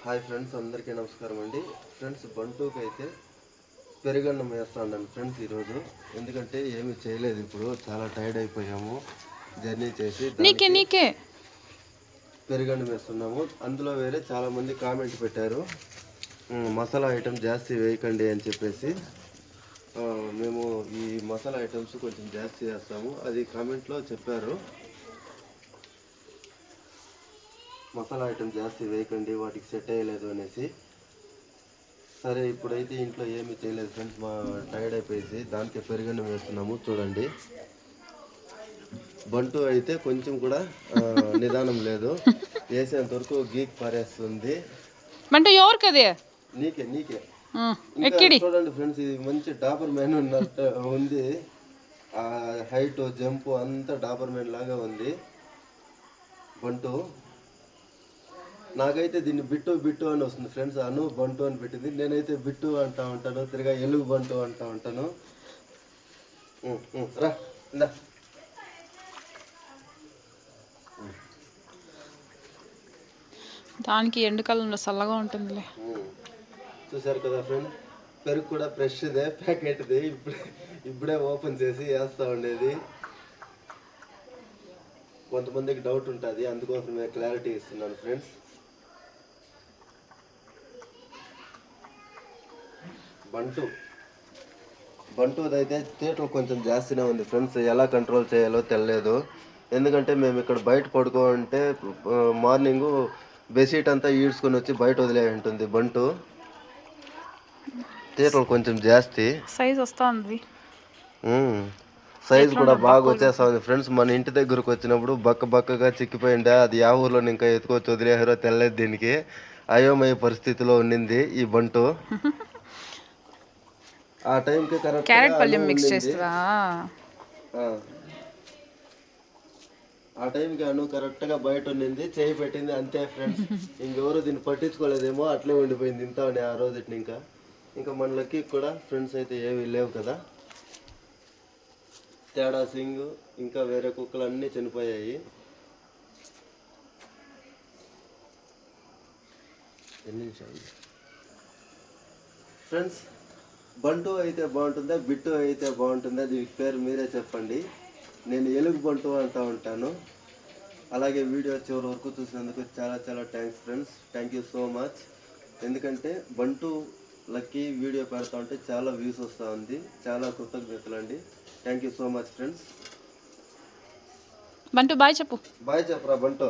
Hi friends, అందరికీ నమస్కారం అండి. ఫ్రెండ్స్, బంటూకి అయితే పెరుగన్నం వేస్తాను ఫ్రెండ్స్ ఈరోజు. ఎందుకంటే ఏమీ చేయలేదు, ఇప్పుడు చాలా టైర్డ్ అయిపోయాము జర్నీ చేసి. నీకే పెరుగన్నం వేస్తున్నాము. అందులో వేరే చాలామంది కామెంట్ పెట్టారు, మసాలా ఐటమ్ జాస్తి వేయకండి అని చెప్పేసి. మేము ఈ మసాలా ఐటమ్స్ కొంచెం జాస్తి చేస్తాము, అది కామెంట్లో చెప్పారు. మసాలా ఐటమ్ జాస్తి వేయకండి, వాటికి సెట్ అయ్యలేదు అనేసి. సరే, ఇప్పుడైతే ఇంట్లో ఏమీ చేయలేదు ఫ్రెండ్స్, మా టైర్డ్ అయిపోయేసి దానికే పెరుగన్నం వేస్తున్నాము. చూడండి, బంటు అయితే కొంచెం కూడా నిదానం లేదు, వేసేంత వరకు గీక్ పారేస్తుంది. నీకే చూడండి ఫ్రెండ్స్, ఇది మంచి డాబర్ మ్యాన్ ఉన్నట్టు ఉంది. హైట్ జంపు అంతా డాబర్ మ్యాన్ లాగా ఉంది బంటు. నాకైతే దీన్ని బిట్టు బిట్టు అని వస్తుంది ఫ్రెండ్స్. అను బంటు అని పెట్టింది, నేనైతే బిట్టు అంటా ఉంటాను, తిరిగా ఎలుగు బంటు అంటా ఉంటాను. రా ఇందా. దానికి ఎండుకాలంలో చల్లగా ఉంటుందిలే. చూసారు కదా ఫ్రెండ్, పెరుగు కూడా ఫ్రెష్దే, ప్యాకెట్ది, ఇప్పుడే ఓపెన్ చేసి వేస్తూ ఉండేది. కొంతమందికి డౌట్ ఉంటుంది, అందుకోసమే క్లారిటీ ఇస్తున్నాను ఫ్రెండ్స్. బంటుదైతే తీటలు కొంచెం జాస్తినే ఉంది ఫ్రెండ్స్, ఎలా కంట్రోల్ చేయాలో తెలియదు. ఎందుకంటే మేము ఇక్కడ బయట పడుకోంటే మార్నింగు బెడ్షీట్ అంతా ఈడ్చుకొని వచ్చి బయట వదిలే ఉంటుంది బంటు. తీటలు కొంచెం జాస్తి, సైజ్ వస్తుంది, సైజు కూడా బాగా వచ్చేస్తుంది ఫ్రెండ్స్. మన ఇంటి దగ్గరకు వచ్చినప్పుడు బక్కగా చిక్కిపోయిండే, అది యా ఊర్లో ఇంకా ఎత్తుకొచ్చి వదిలేసారో తెలియదు. దీనికి అయోమయ పరిస్థితిలో ఉండింది ఈ బంటు. ఆ టైంకి క్యారెట్ పళ్ళెం మిక్స్ చేస్తావా? ఆ టైంకి అను కరెక్ట్గా బయట ఉండింది, చేయి పెట్టింది, అంతే ఫ్రెండ్స్. ఇంకెవరు దీన్ని పట్టించుకోలేదేమో, అట్లే ఉండిపోయింది ఇంత ఆ రోజుని. ఇంకా మన లక్కీ కూడా ఫ్రెండ్స్ అయితే ఏమీ లేవు కదా. తేడా సింగ్ ఇంకా వేరే కుక్కలు అన్నీ చనిపోయాయి. ఎన్ని నిమిషాలు ఫ్రెండ్స్? బంటు అయితే బాగుంటుందా, బిట్టు అయితే బాగుంటుందా? దీనికి పేరు మీరే చెప్పండి. నేను ఎలుగు బంటు అంటూ ఉంటాను. అలాగే వీడియో చివరి వరకు చూసినందుకు చాలా thanks friends. Thank you so much. ఎందుకంటే బంటు లక్కీ వీడియో పెడతా ఉంటే చాలా వ్యూస్ వస్తూ ఉంది, చాలా కృతజ్ఞతలు అండి. Thank you so much friends. బంటు బాయ్ చెప్పు. బాయ్ చెప్పురా బంటు.